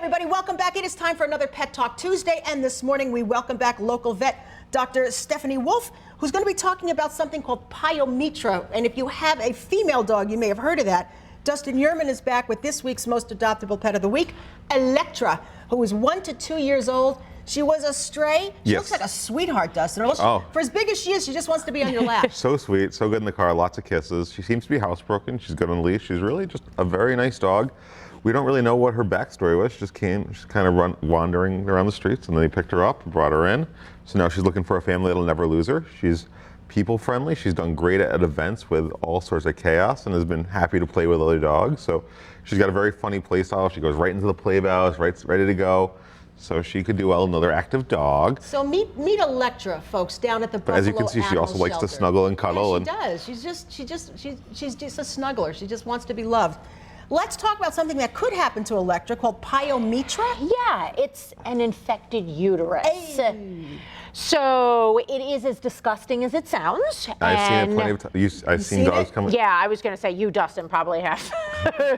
everybody, welcome back. It is time for another Pet Talk Tuesday, and this morning we welcome back local vet Dr. Stephanie Wolf, who's going to be talking about something called Pyometra. And if you have a female dog, you may have heard of that. Dustin Yerman is back with this week's most adoptable pet of the week, Electra, who is 1 to 2 years old. She was a stray. She looks like a sweetheart, Dustin. For as big as she is, she just wants to be on your lap. So sweet, so good in the car, lots of kisses. She seems to be housebroken. She's good on the leash. She's really just a very nice dog. We don't really know what her backstory was. She just came, she's kind of wandering around the streets, and then they picked her up, brought her in. So now she's looking for a family that'll never lose her. She's people friendly. She's done great at events with all sorts of chaos and has been happy to play with other dogs. So she's got a very funny play style. She goes right into the play bows, ready to go. So she could do well, another active dog. So meet Electra, folks, down at the Buffalo As you can see, she also likes to snuggle and cuddle. Yeah, she does. She's just a snuggler. She just wants to be loved. Let's talk about something that could happen to Electra called Pyometra. Yeah, it's an infected uterus. Hey. So it is as disgusting as it sounds. I've seen it plenty of times. I've seen dogs come. Yeah, I was going to say you, Dustin, probably have.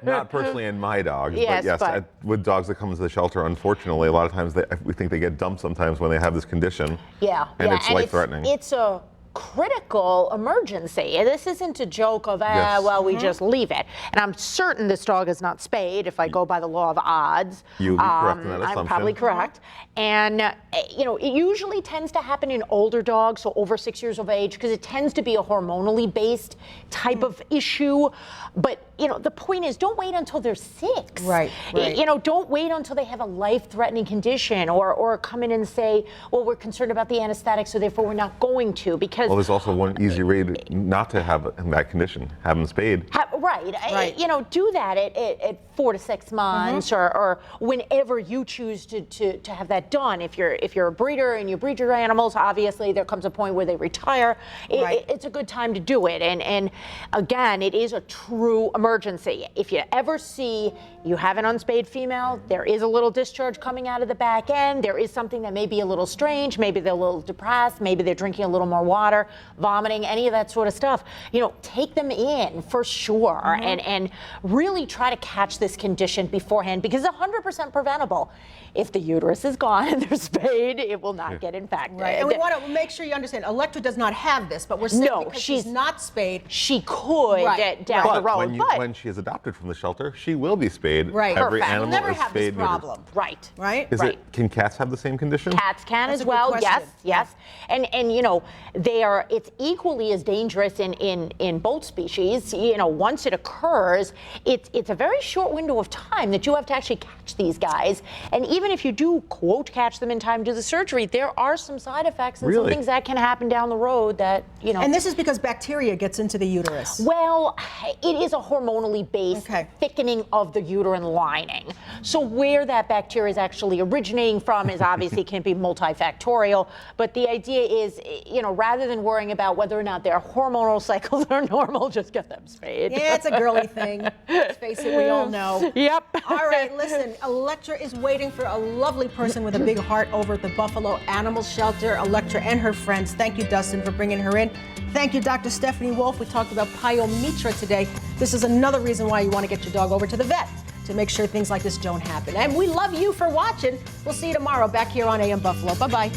Not personally in my dogs, yes, but yes, with dogs that come into the shelter, unfortunately, a lot of times we think they get dumped sometimes when they have this condition. Yeah, and it's life-threatening. It's a critical emergency. This isn't a joke of, well, we just leave it. And I'm certain this dog is not spayed if I go by the law of odds. You'd be correct in that assumption. I'm probably correct. And, you know, it usually tends to happen in older dogs, so over 6 years of age, because it tends to be a hormonally based type of issue. But, you know, the point is, don't wait until they're 6. Right. You know, don't wait until they have a life-threatening condition or come in and say, well, we're concerned about the anesthetic, so therefore we're not going to, because well, there's also one easy way not to have that condition, have them spayed. Right. You know, do that at 4 to 6 months or whenever you choose to have that done. If you're a breeder and you breed your animals, obviously there comes a point where they retire. It's a good time to do it. And again, it is a true emergency. If you ever see you have an unspayed female, there is a little discharge coming out of the back end, there is something that may be a little strange, maybe they're a little depressed, maybe they're drinking a little more water, vomiting, any of that sort of stuff, you know, take them in for sure and really try to catch this condition beforehand, because it's 100% preventable. If the uterus is gone and they're spayed, it will not get infected. Right, and we want to make sure you understand, Electra does not have this, but we're saying because she's not spayed. She could down the road. But when she is adopted from the shelter, she will be spayed. Right. Every Perfect. animal We'll never is have spayed. this problem. Right. Can cats have the same condition? Cats can That's as a good well. question. Yes. And you know, it's equally as dangerous in both species. You know, once it occurs, it's a very short window of time that you have to actually catch these guys. And even if you do quote catch them in time to do the surgery, there are some side effects and some things that can happen down the road that, you know. And this is because bacteria gets into the uterus. Well, it is a hormonally based thickening of the uterine lining. So where that bacteria is actually originating from is obviously can be multifactorial, but the idea is, you know, rather than worrying about whether or not their hormonal cycles are normal, just get them spayed. Yeah, it's a girly thing. Let's face it, we all know. Yep. All right, listen, Electra is waiting for a lovely person with a big heart over at the Buffalo Animal Shelter. Electra and her friends. Thank you, Dustin, for bringing her in. Thank you, Dr. Stephanie Wolf. We talked about Pyometra today. This is another reason why you want to get your dog over to the vet, to make sure things like this don't happen. And we love you for watching. We'll see you tomorrow back here on AM Buffalo. Bye-bye.